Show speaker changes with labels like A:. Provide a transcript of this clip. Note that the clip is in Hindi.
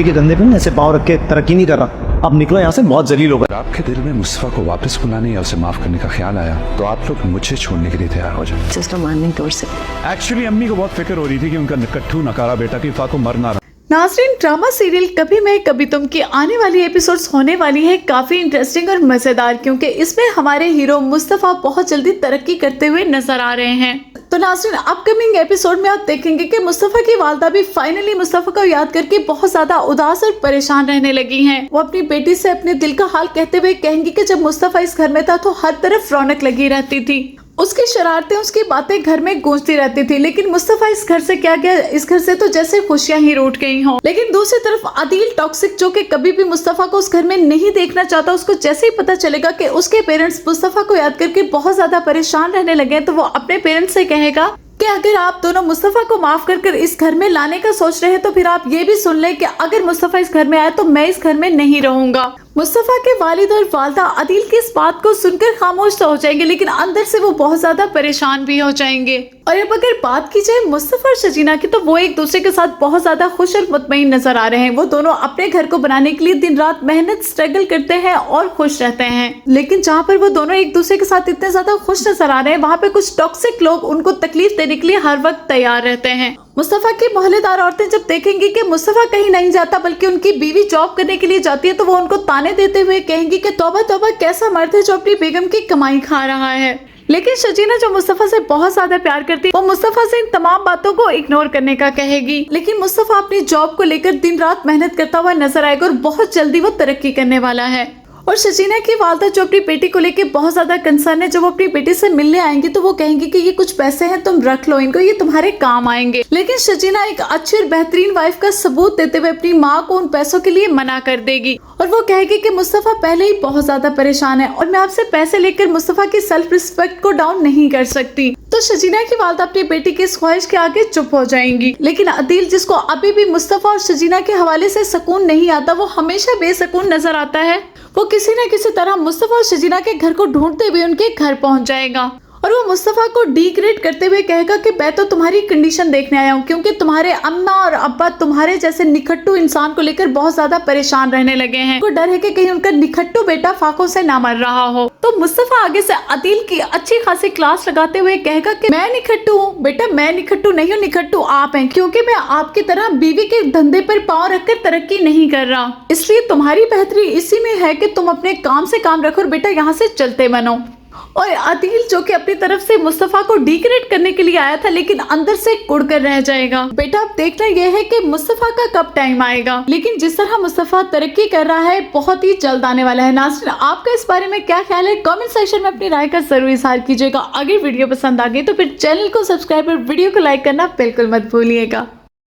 A: के धंधे पे ऐसे पाँव रख के तरक्की नहीं कर रहा। अब निकलो यहाँ से, बहुत जलील हो गए।
B: आपके दिल में मुस्तफा को वापस बुलाने या उसे माफ करने का ख्याल आया तो आप लोग मुझे छोड़ने के लिए तैयार हो जाए।
C: जस्ट मानने तौर से
B: एक्चुअली अम्मी को बहुत फिक्र हो रही थी कि उनका निकट्ठू नकारा बेटा की फाको मर ना रहा।
D: नाज़रीन, ड्रामा सीरियल कभी मैं कभी तुम की आने वाली एपिसोड्स होने वाली है काफी इंटरेस्टिंग और मजेदार, क्योंकि इसमें हमारे हीरो मुस्तफा बहुत जल्दी तरक्की करते हुए नजर आ रहे हैं। तो नाज़रीन, अपकमिंग एपिसोड में आप देखेंगे कि मुस्तफा की वालदा भी फाइनली मुस्तफा को याद करके बहुत ज्यादा उदास और परेशान रहने लगी हैं। वो अपनी बेटी से अपने दिल का हाल कहते हुए कहेंगी कि जब मुस्तफा इस घर में था तो हर तरफ रौनक लगी रहती थी, उसकी शरारतें, उसकी बातें घर में गूंजती रहती थी, लेकिन मुस्तफा इस घर से क्या गया, इस घर से तो जैसे खुशियां ही रूठ गई हों। लेकिन दूसरी तरफ आदिल टॉक्सिक, जो कि कभी भी मुस्तफा को उस घर में नहीं देखना चाहता, उसको जैसे ही पता चलेगा कि उसके पेरेंट्स मुस्तफा को याद करके बहुत ज्यादा परेशान रहने लगे, तो वो अपने पेरेंट्स से कहेगा कि अगर आप दोनों मुस्तफा को माफ कर इस घर में लाने का सोच रहे हैं तो फिर आप ये भी सुन लें कि अगर मुस्तफा इस घर में आए तो मैं इस घर में नहीं रहूंगा। मुस्तफा के वालिद और वालदा आदिल की इस बात को सुनकर खामोश तो हो जाएंगे, लेकिन अंदर से वो बहुत ज्यादा परेशान भी हो जाएंगे। और अब अगर बात की जाए मुस्तफा और शजीना की, तो वो एक दूसरे के साथ बहुत ज्यादा खुश और मुतमईन नजर आ रहे हैं। वो दोनों अपने घर को बनाने के लिए दिन रात मेहनत स्ट्रगल करते हैं और खुश रहते हैं। लेकिन जहाँ पर वो दोनों एक दूसरे के साथ इतने ज्यादा खुश नजर आ रहे हैं, वहाँ पे कुछ टॉक्सिक लोग उनको तकलीफ देने के लिए हर वक्त तैयार रहते हैं। मुस्तफा की मोहल्लेदार औरतें जब देखेंगी कि मुस्तफा कहीं नहीं जाता बल्कि उनकी बीवी जॉब करने के लिए जाती है, तो वो उनको ताने देते हुए कहेंगी कि तौबा तौबा, कैसा मर्द है जो अपनी बेगम की कमाई खा रहा है। लेकिन शजीना, जो मुस्तफा से बहुत ज्यादा प्यार करती है, वो मुस्तफा से इन तमाम बातों को इग्नोर करने का कहेगी। लेकिन मुस्तफा अपनी जॉब को लेकर दिन रात मेहनत करता हुआ नजर आएगा और बहुत जल्दी वो तरक्की करने वाला है। और शजीना की वालदा, जो अपनी बेटी को लेकर बहुत ज्यादा कंसर्न है, जब वो अपनी बेटी से मिलने आएंगी तो वो कहेंगी कि ये कुछ पैसे हैं, तुम रख लो इनको, ये तुम्हारे काम आएंगे। लेकिन शजीना एक अच्छी और बेहतरीन वाइफ का सबूत देते हुए अपनी माँ को उन पैसों के लिए मना कर देगी और वो कहेगी कि मुस्तफा पहले ही बहुत ज्यादा परेशान है और मैं आपसे पैसे लेकर मुस्तफा की सेल्फ रिस्पेक्ट को डाउन नहीं कर सकती। तो शजीना की वालदा अपनी बेटी की इस ख्वाहिश के आगे चुप हो जाएंगी। लेकिन अदील, जिसको अभी भी मुस्तफा और शजीना के हवाले से सुकून नहीं आता, वो हमेशा बेसुकून नजर आता है, वो किसी न किसी तरह मुस्तफा और शजीना के घर को ढूंढते हुए उनके घर पहुंच जाएगा और वो मुस्तफा को डिग्रेड करते हुए कहेगा कि मैं तो तुम्हारी कंडीशन देखने आया हूँ, क्योंकि तुम्हारे अम्मा और अब्बा तुम्हारे जैसे निखट्टू इंसान को लेकर बहुत ज्यादा परेशान रहने लगे हैं। उनको डर है कि कहीं उनका निखट्टू बेटा फाकों से ना मर रहा हो। तो मुस्तफा आगे से अदील की अच्छी खासी क्लास लगाते हुए कहेगा कि मैं निखट्टू हूँ बेटा, मैं निखट्टू नहीं हूँ, निखट्टू आप हैं, क्योंकि मैं आपकी तरह बीवी के धंधे पर पाँव रखकर तरक्की नहीं कर रहा। इसलिए तुम्हारी बेहतरी इसी में है कि तुम अपने काम से काम रखो और बेटा यहाँ से चलते बनो। और अदील, जो कि अपनी तरफ से मुस्तफा को डिग्रेड करने के लिए आया था, लेकिन अंदर से कुड़ कर रह जाएगा। बेटा, अब देखना यह है कि मुस्तफा का कब टाइम आएगा, लेकिन जिस तरह मुस्तफा तरक्की कर रहा है बहुत ही जल्द आने वाला है। नाज़रीन, आपका इस बारे में क्या ख्याल है? कमेंट सेक्शन में अपनी राय का जरूर इजहार कीजिएगा। अगर वीडियो पसंद आ गई तो फिर चैनल को सब्सक्राइब और वीडियो को लाइक करना बिल्कुल मत भूलिएगा।